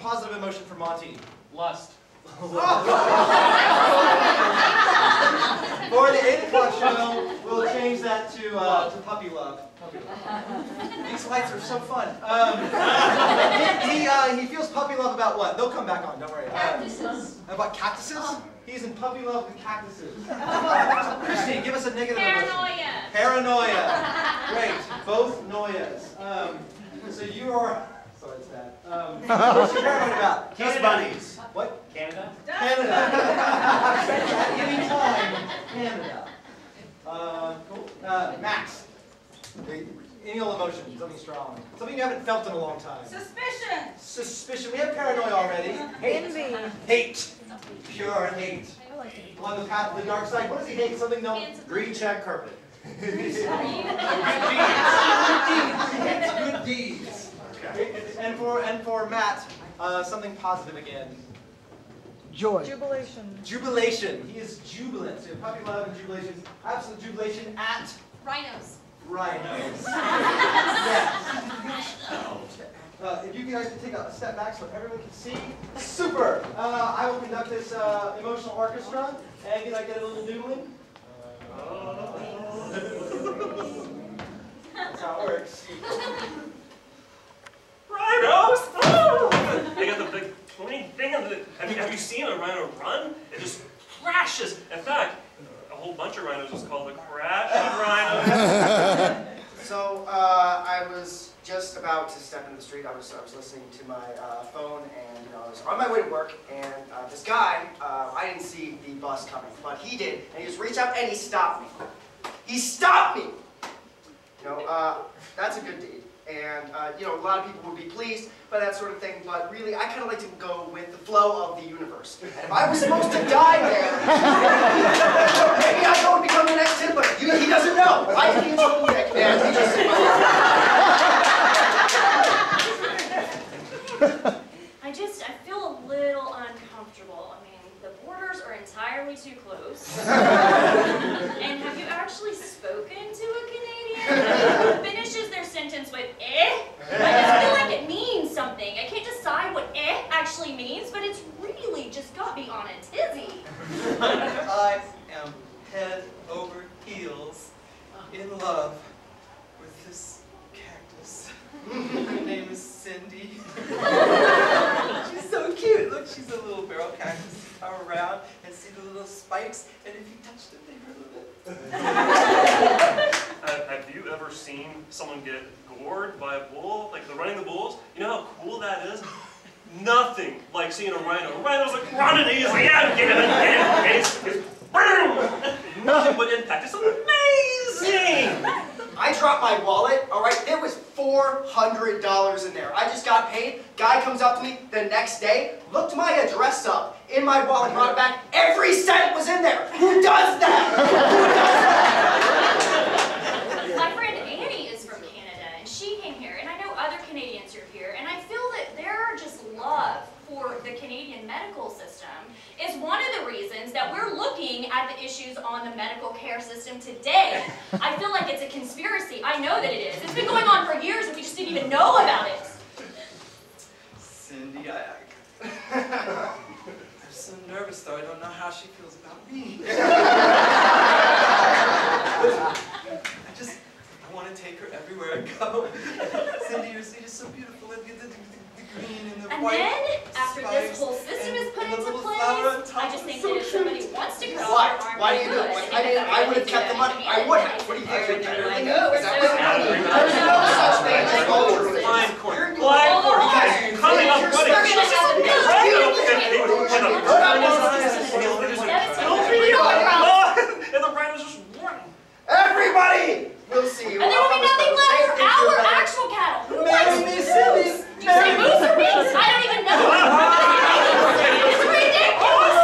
positive emotion for Monty? Lust. For the 8 o'clock show, we'll change that to puppy love. Puppy love. These lights are so fun. He feels puppy love about what? They'll come back on, don't worry. Cactuses. About cactuses? He's in puppy love with cactuses. Christy, give us a negative emotion. Paranoia. Great. Both noyas. So you are... Sorry, it's bad. What's your paranoid about? Just bunnies. What? Canada? Canada. At any time, Canada. Cool. Max. Any old emotion, something strong. Something you haven't felt in a long time. Suspicion. Suspicion. We have paranoia already. Hate. Hate. Pure hate. On the path of the dark side. What does he hate? Something no. Green check carpet. Good deeds. Good deeds. Okay. And for Matt, something positive again. Joy. Jubilation. Jubilation. He is jubilant. So puppy love and jubilation. Absolute jubilation at Rhinos. Rhinos. Yes. If you guys could take a step back so everyone can see. Super. I will conduct this emotional orchestra. And can I get a little doodling? That's how it works. Rhinos! Oh! They got the big pointy thing. Have you seen a rhino run? It just crashes. In fact, a whole bunch of rhinos is called the crash of rhinos. So I was just about to step in the street. I was listening to my phone, and I was on my way to work. And this guy, I didn't see the bus coming, but he did. And he just reached out and he stopped me. He stopped me. That's a good deed. And, a lot of people would be pleased by that sort of thing, but really, I kind of like to go with the flow of the universe. And if I was supposed to die there, maybe I go and become the next Hitler. He doesn't know. I can be a total dick, and he just said, I feel a little uncomfortable. I mean, the borders are entirely too close. And have you actually spoken to a Canadian who finishes their sentence with eh? I just feel like it means something. I can't decide what eh actually means, but it's really just got me on a tizzy. I am head over heels in love with this cactus. Her name is Cindy. She's so cute. Look, she's a little barrel cactus. You come around and see the little spikes, and if you touch them, they hurt a little bit. Have you ever seen someone get gored by a bull? Like running the bulls? You know how cool that is? Nothing like seeing a rhino. A rhino's like running, he's like, yeah, get it. It's boom! Nothing but impact. It's amazing! I dropped my wallet, all right? There was $400 in there. I just got paid. Guy comes up to me the next day, looked my address up in my wallet, brought it back. Every cent was in there. Who does that? Who does that? My friend Annie is from Canada, and she came here, and I know other Canadians are here, and I feel that their just love for the Canadian medical system is one of the reasons that we're looking at the issues on the medical care system today. I feel like it's a conspiracy. I know that it is. It's been going on for years and we just didn't even know about it. Cindy, I'm so nervous though. I don't know how she feels about me. I want to take her everywhere I go. Cindy, you're so beautiful. The green and the white. And then, after this whole system is put into place, I just think that if somebody wants to come Why? over, Why do you do it? I would have kept the money. I would have. What do you think? There's no such thing as gold. Blind court. Blind court. Coming up running. We're going to have a And the rhinos just running. Everybody will see you. And there will be nothing left for our actual cattle. Who likes moose? Do you say moose or minks? I don't even know. It's ridiculous.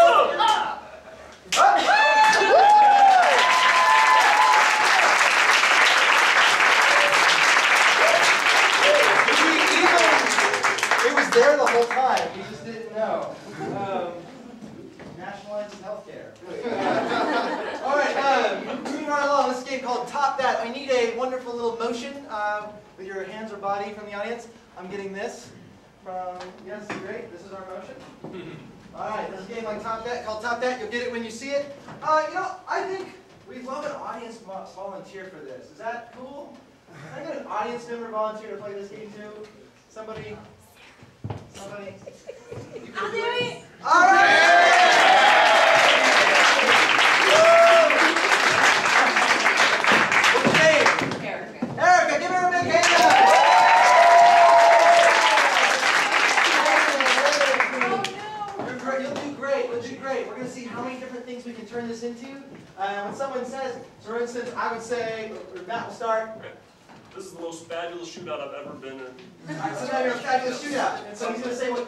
It was there the whole time. We just didn't know. Nationalized healthcare. All right, moving right along. This is a game called Top That. I need a wonderful little motion with your hands or body from the audience. I'm getting this. Yes, great. This is our motion. All right, this is a game like Top That, called Top That. You'll get it when you see it. You know, I think we'd love an audience volunteer for this. Is that cool? Can I get an audience member volunteer to play this game too? Somebody? Somebody? I'll do it. All right! What's your name? Erica. Erica, give her a big hand up! You'll do great. You'll do great. We're going to see how many different things we can turn this into. When someone says, for instance, I would say, or Matt will start. This is the most fabulous shootout I've ever been in. All right, so now you're a fabulous shootout. And so he's going to say what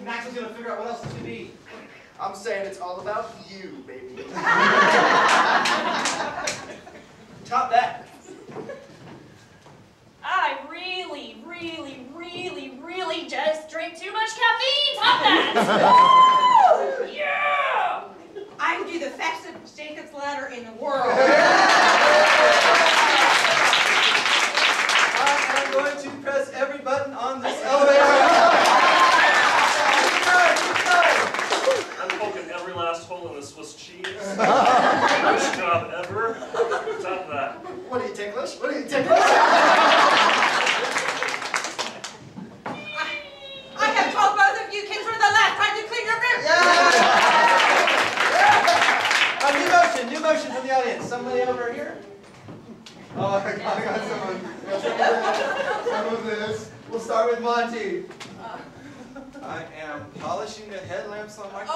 Max is going to figure out what else it should be. I'm saying it's all about you, baby. Top that. I really, really, really, really just drank too much caffeine. Top that. Woo! Yeah! I can do the fastest Jacob's ladder in the world. I'm going to press every button on this elevator. I'm poking every last hole in the Swiss cheese. Best job ever. Top that. What are you, ticklish? What are you, ticklish? I have told both of you kids for the last time to clean your room. New motion from the audience. Somebody over here? Oh, I got someone. Some of this. We'll start with Monty. I am polishing the headlamps on my car.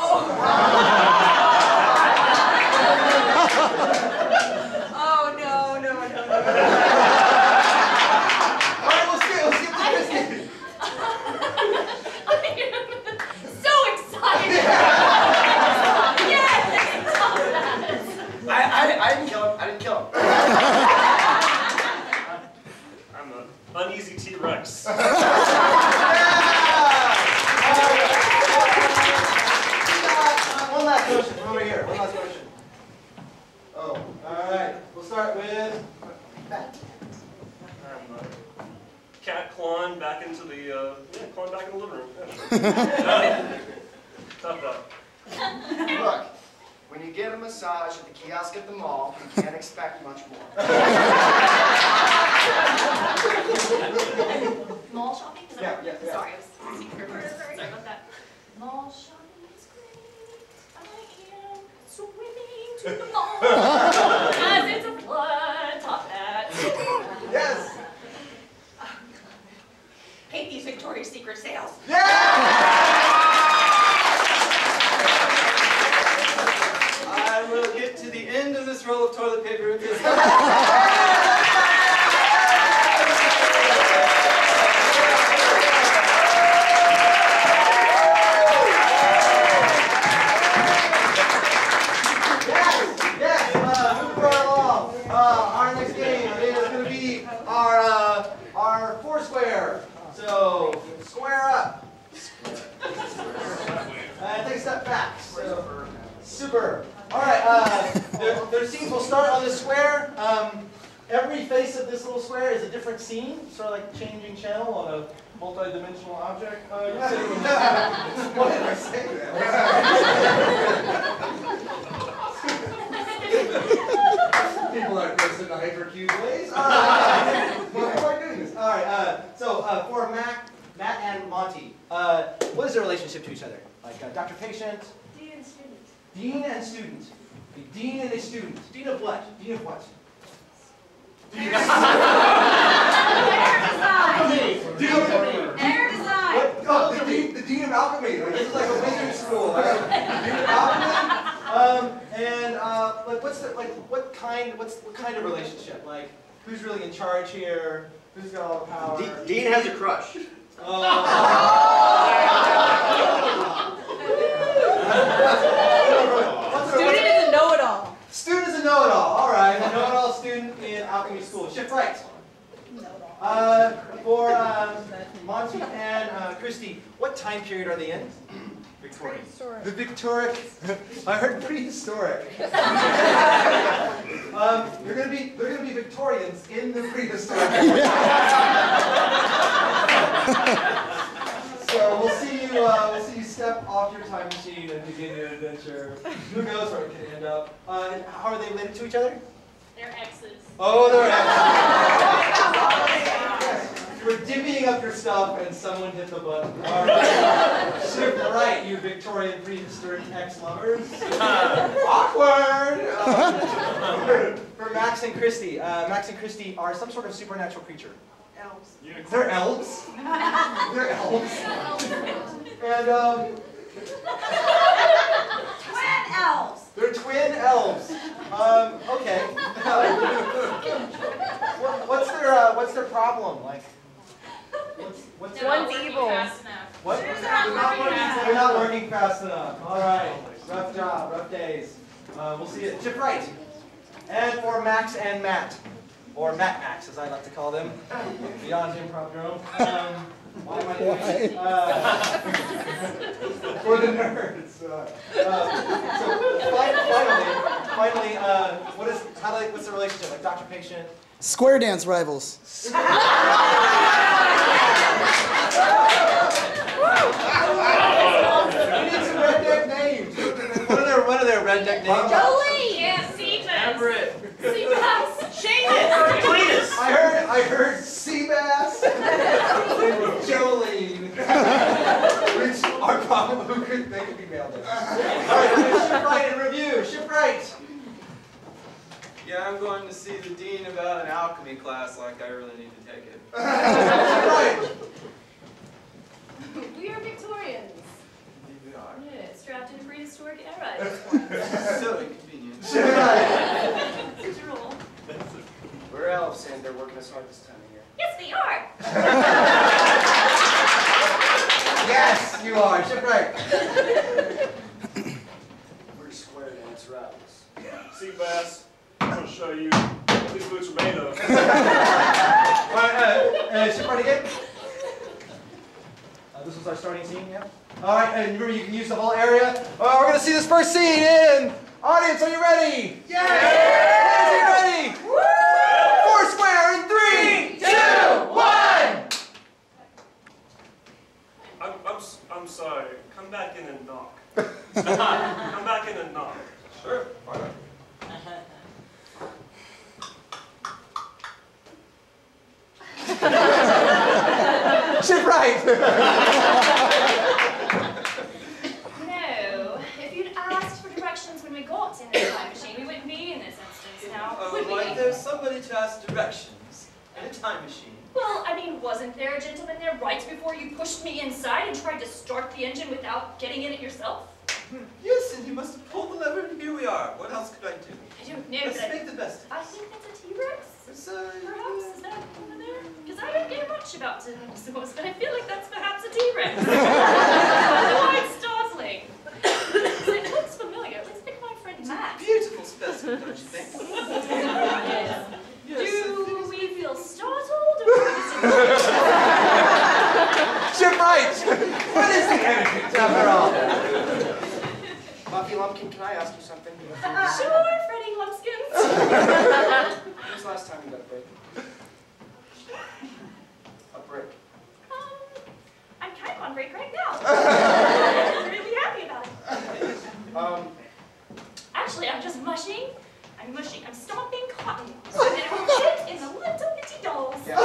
Oh no. All right, we'll skip the Christy. I am so excited. Yes! Top that. I didn't kill him. I didn't kill him. I'm an uneasy T-Rex. One last motion from over here. One last motion. Oh, all right. We'll start with Matt. I'm a cat clawing back into the living room. Top that. Look, when you get a massage at the kiosk at the mall, you can't expect much more. Mall shopping? Is that Yeah. Sorry, I was sorry about that. Mall shopping is great. I am swimming to the mall. As it's a flood. Top that. Yes. Hate these Victoria's Secret sales. I will get to the end of this roll of toilet paper with this. Moving right along. Our next game is going to be our Foursquare. So square up. Take a step back. So, super. All right. Their scenes will start on this square. Every face of this little square is a different scene, sort of like changing channel on a multi-dimensional object. Why did I say that? People aren't dressed in the hypercube ways. Why am I doing this? All right. So for Matt and Monty, what is their relationship to each other? Like doctor-patient? Dean and student. Dean and student. A dean and a student. Dean of what? Dean of what? Air design. Oh, the dean of alchemy. Like, this is like a wizard school. Dean of alchemy. What kind of relationship? Like, who's really in charge here? Who's got all the power? Dean has a crush. Student is a know-it-all. Student is a know-it-all. All right, a know-it-all student in alchemy school. Shift right. For Monty and Christy, what time period are they in? Victorian. The Victoric. I heard prehistoric. They're gonna be Victorians in the prehistoric. So we'll see you step off your time machine and begin your adventure. Who knows where it could end up? How are they related to each other? They're exes. Oh, they're exes. You were divvying up your stuff and someone hit the button. All right. Shift right, you Victorian prehistoric ex-lovers. Awkward. For Max and Christy. Max and Christy are some sort of supernatural creature. Elves. They're elves. They're elves. And Twin elves. they're twin elves. Okay. What's their problem? Like, what's their One's evil. what? They're not working fast enough. All right. Rough job. Rough days. We'll see it. Shift right. And for Max and Matt. Or Max, as I like to call them, beyond Improv Drone. Why am I doing this? For the nerds. So finally, what's the relationship? Like doctor-patient? Square dance rivals. We need some redneck names. What are their redneck names? Jolie! Yeah, Seabass. Everett. Seabass. Seamus. Cletus. I heard Seabass. Jolene. Which are probably they could be male names. Alright, shift right and review. Shift right. Yeah, I'm going to see the dean about an alchemy class like I really need to take it. Shift right. We are Victorians. We are. Yeah, strapped in a prehistoric era at this point. So inconvenient. Shift right. Such a rule. We're elves, and they're working us hard this time of year. Yes, they are. Yes, you are. Shift right. We're square dance rivals. Seabass. I'm going to show you what these boots are made of. Alright, shift right again. This was our starting scene, yeah? Alright, and remember you can use the whole area. We're going to see this first scene in. Audience, are you ready? Yeah! Are you ready? Woo! Four square in 3, 2, 1! I'm sorry. Come back in and knock. Come back in and knock. Sure, why not? Shift right! No, if you'd asked for directions when we got in the time machine, we wouldn't be in this instance now, would we? Like there's somebody to ask directions in a time machine. Well, I mean, wasn't there a gentleman there right before you pushed me inside and tried to start the engine without getting in it yourself? Yes, and you must have pulled the lever, and here we are. What else could I do? I don't know, Let's but make the best of I it. think that's a T-Rex. It's, Perhaps, is that over there? Because I don't care much about dinosaurs, but I feel like that's perhaps a T-Rex. Quite startling. It looks familiar. Let's pick my friend Matt. Beautiful specimen, don't you think? Yes. Yes, Do we feel startled, or is it... Shift right! What is the etiquette, after all? Buffy Lumpkin, can I ask you something? Sure, Freddie Lumpskins. When's the last time you got a break? A break. I'm kind of on break right now. I'm really happy about it. Actually, I'm just mushing. I'm stomping cotton so that it will fit in the little bitty dolls. Yeah.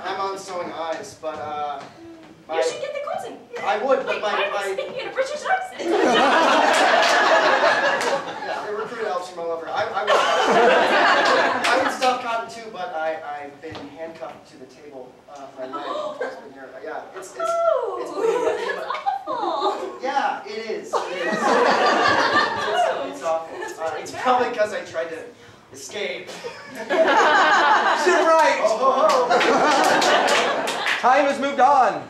I'm on sewing eyes, but You should get the cotton. I would, but Wait, I'm speaking in a British accent. Yeah, they recruit elves from all over. I would stuff cotton too, but I've been handcuffed to the table. My leg has been here. Yeah, it's That's awful. yeah, it is. It's awful. It's probably because I tried to escape. Shift right! Oh, ho, ho. Time has moved on.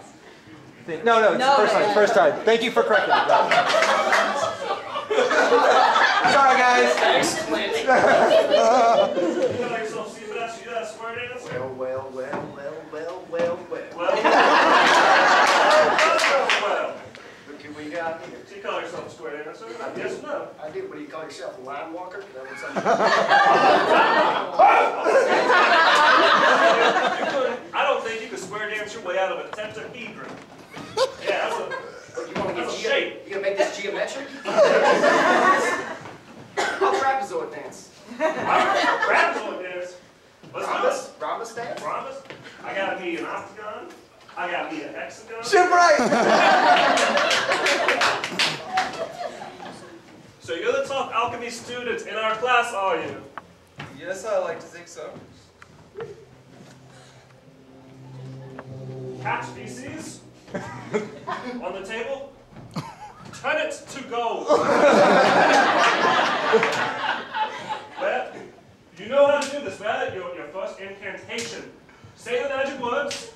No, it's first time. Thank you for correcting me. Sorry, guys. Thanks, Clint. You got yourself Seabass. You got a square dance? Well. Well. Look who we got here. So you call yourself a square dancer? Yes or no? I do. What do you call yourself? A line walker? I don't think you can square dance your way made out of a tetrahedron. Yeah, that's a shape. You gonna make this geometric? I'll trapezoid dance. Trapezoid dance. Let's do it. Rhombus dance? Rhombus? I got me an octagon. I got me a hexagon. Shoot right! So you're the top alchemy students in our class, are you? Yes, I like to think so. Cat species on the table. Turn it to gold. Well, you know how to do this, right? Your first incantation. Say the magic words.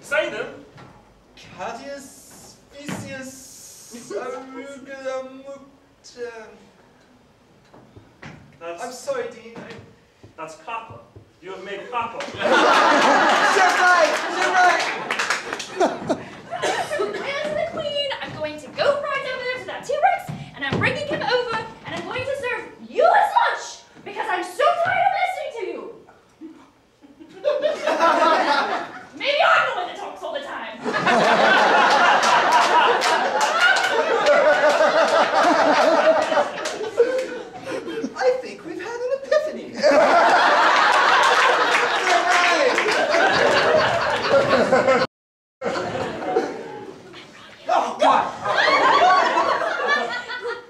Say them. Catius, Theseus, Arugula, Mukta. I'm sorry, Dean. That's copper. You have made copper. Shoot right! As the queen, I'm going to go right over there to that T-Rex, and I'm bringing him over, and I'm going to serve you as lunch, because I'm so tired of listening to you. Maybe I'm the one that talks all the time. I think we've had an epiphany. Oh, God!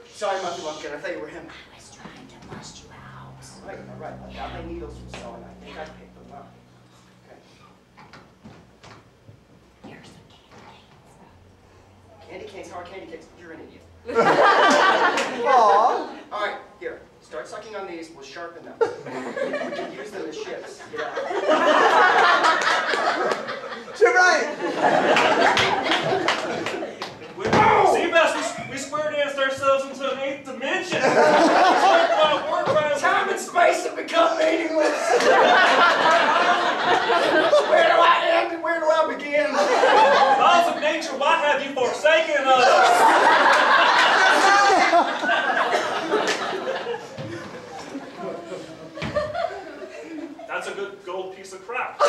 Sorry, Muffy Lumpkin. I thought you were him. I was trying to bust you out. All right. I got my needles from sewing. I think I picked them up. Okay. Here's some Candy canes? How are candy canes? You're an idiot. Aww. All right, here. Start sucking on these. We'll sharpen them. We can use them as ships. Yeah. Shoot right! See, Bess, we square danced ourselves into an 8th dimension. Time and space have become meaningless. Where do I end and where do I begin? Laws of nature, why have you forsaken us? That's a good gold piece of crap.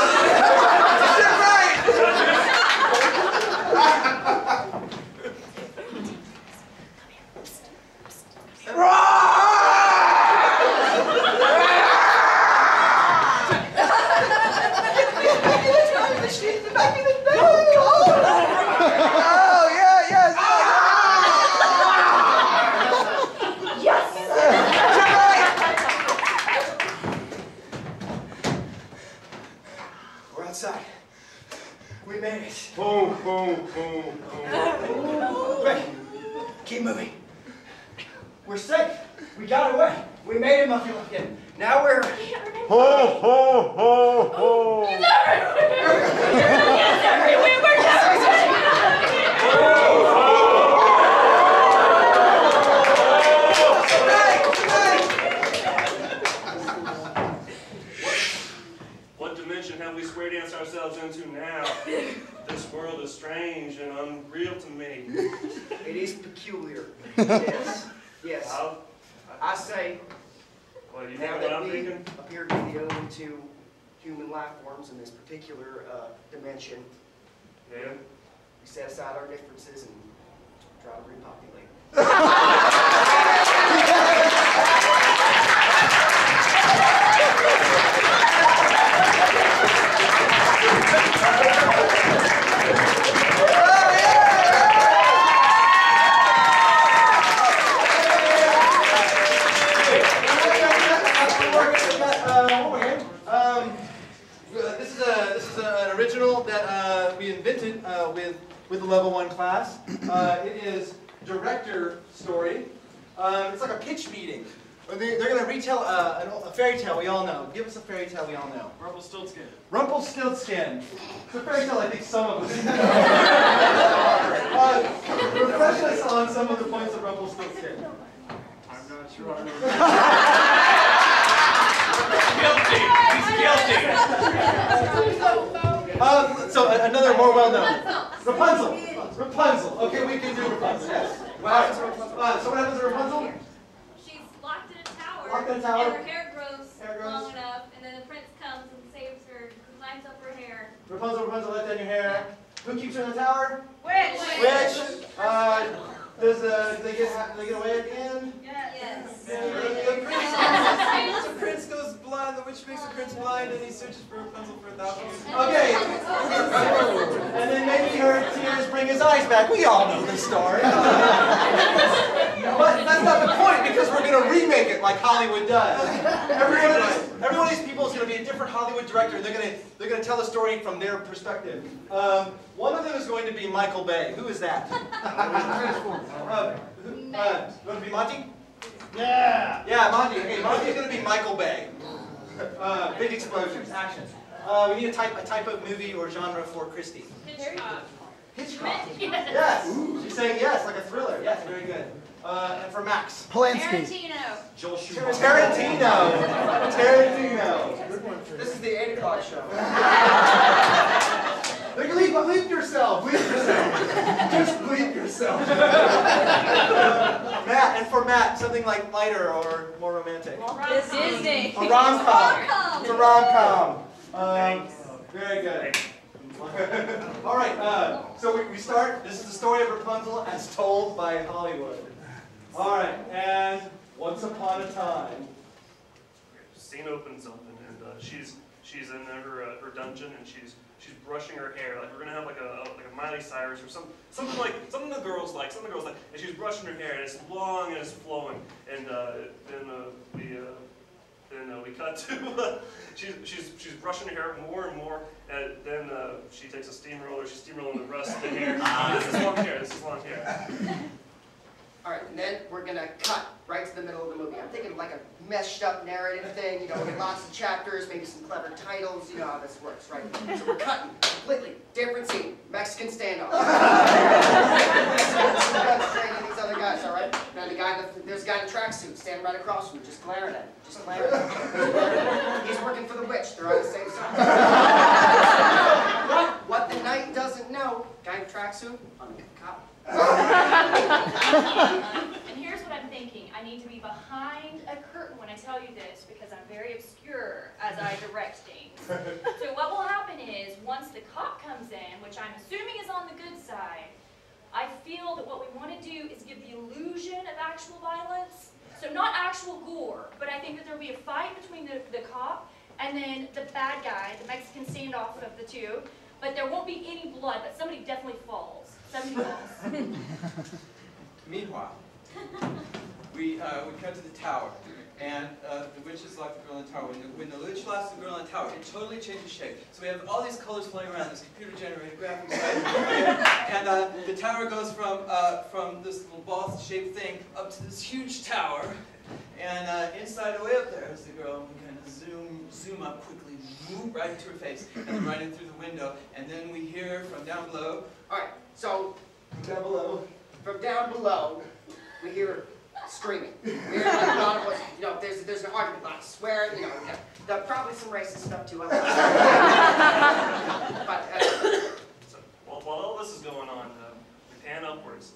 Oh, yeah, yes! We're outside. We made it. Boom, boom, boom, boom. Quick, keep moving. We're safe. We got away. We made it, Muffy Lumpkin. Now we're... Ho, ho, ho, ho. He's everywhere! He's everywhere! We're never getting out of here! What dimension have we square danced ourselves into now? This world is strange and unreal to me. It is peculiar. Yes. Yes. I say, What, you now think what that I'm we thinking? appear to be the only two human life forms in this particular dimension, Yeah? we set aside our differences and try to repopulate. This is an original that we invented with the level 1 class. It is director story. It's like a pitch meeting. They're going to retell a fairy tale we all know. Give us a fairy tale we all know. Rumpelstiltskin. Rumpelstiltskin. It's a fairy tale I think some of us refresh us on some of the points of Rumpelstiltskin. I'm not sure. So another more well-known. Rapunzel. Rapunzel. Okay, we can do Rapunzel, yes. What happens to Rapunzel? So what happens to Rapunzel? She's locked in a tower, Locked in a tower. and her hair grows Hair grows. long enough, and then the prince comes and saves her, lines up her hair. Rapunzel, let down your hair. Who keeps her in the tower? Witch. Witch. Do they get away at the end? Yes. The prince goes blind, the witch makes the prince blind, and he searches for Rapunzel for 1,000 years. Okay. And then maybe her tears bring his eyes back. We all know the story. But that's not the point, because we're going to remake it like Hollywood does. Every one of these people is going to be a different Hollywood director. They're going to tell the story from their perspective. One of them is going to be Michael Bay. Who is that? You want to be Monty? Yeah. Yeah, Monty. Okay, Monty is going to be Michael Bay. Big explosions, action. We need a type of movie or genre for Christy. Hitchcock. Hitchcock. Yes. Yes. She's saying yes, like a thriller. Yes, very good. And for Max. Polanski. Tarantino. Joel Schumacher. Tarantino. Tarantino. This is the 8 o'clock show. Bleep yourself. Bleep yourself. Just bleep yourself. Matt, and for Matt, something like lighter or more romantic. Disney. A rom-com. It's a rom-com. Very good. All right, so we start. This is the story of Rapunzel as told by Hollywood. All right, and once upon a time. Scene opens up, and she's in her dungeon, and she's brushing her hair. Like we're gonna have like a Miley Cyrus or something the girls like, and she's brushing her hair, and it's long and it's flowing, and then we cut to she's brushing her hair more and more, and then she takes a steamroller. She's steamrolling the rest of the hair. This is long hair. This is long hair. All right, and then we're gonna cut right to the middle of the movie. I'm thinking like a meshed up narrative thing, you know, with lots of chapters, maybe some clever titles, you know how this works, right? So we're cutting, completely different scene, Mexican standoff. These other guys, all right? Now there's a guy in a tracksuit standing right across from him, just glaring at him, just glaring at him. He's working for the witch, they're on the same side. What the knight doesn't know, guy in a tracksuit, undercover cop. And here's what I'm thinking. I need to be behind a curtain when I tell you this because I'm very obscure as I direct things. So what will happen is once the cop comes in, which I'm assuming is on the good side, I feel that what we want to do is give the illusion of actual violence. So not actual gore, but I think that there'll be a fight between the cop and then the bad guy, the Mexican standoff of the two. But there won't be any blood, but somebody definitely falls. Somebody falls. Meanwhile, we cut to the tower, and the witches lock the girl in the tower. When the witch locks the girl in the tower, it totally changes shape. So we have all these colors flying around, this computer-generated graphics, and the tower goes from this little ball-shaped thing up to this huge tower, and inside, way up there is the girl. And we kind of zoom up quickly, right into her face, and then right in through the window, and then we hear from down below. All right, so from down below, we hear screaming. We hear like a lot of voices. You know, there's an argument, a lot of swearing. You know, probably some racist stuff too. But So while all this is going on, we pan upwards.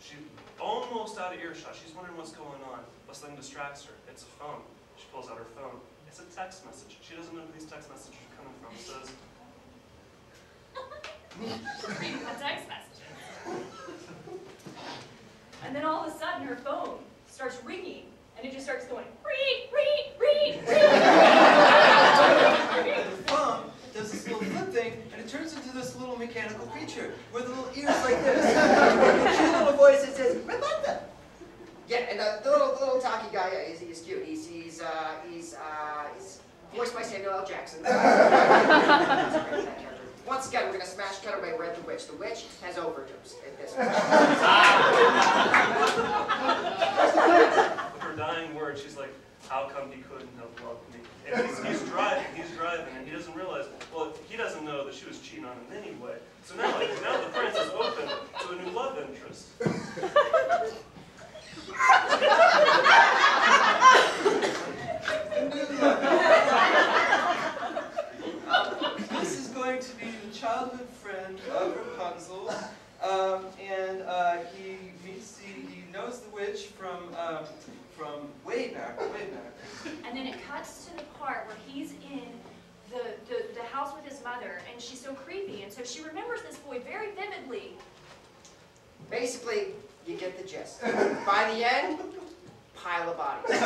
She's almost out of earshot. She's wondering what's going on. But something distracts her. It's a phone. She pulls out her phone. It's a text message. She doesn't know who these text messages are coming from. It says, A text message. And then all of a sudden her phone starts ringing and it just starts going read, read, read, read. And the phone does this little flip thing, and it turns into this little mechanical creature with little ears like this. And a cute little voice that says, "Remember." yeah, and the little talkie guy, yeah, he's cute. He's voiced by Samuel L. Jackson. Once again, we're going to smash cut away Red the Witch. The witch has overdosed at this point. with her dying words, she's like, how come he couldn't have loved me? And he's driving, and he doesn't realize, well, he doesn't know that she was cheating on him anyway. So now the prince is open to a new love interest. This is going to be the childhood friend of Rapunzel, and he knows the witch from way back. And then it cuts to the part where he's in the house with his mother, and she's so creepy, and so she remembers this boy very vividly. Basically, you get the gist. By the end, pile of bodies.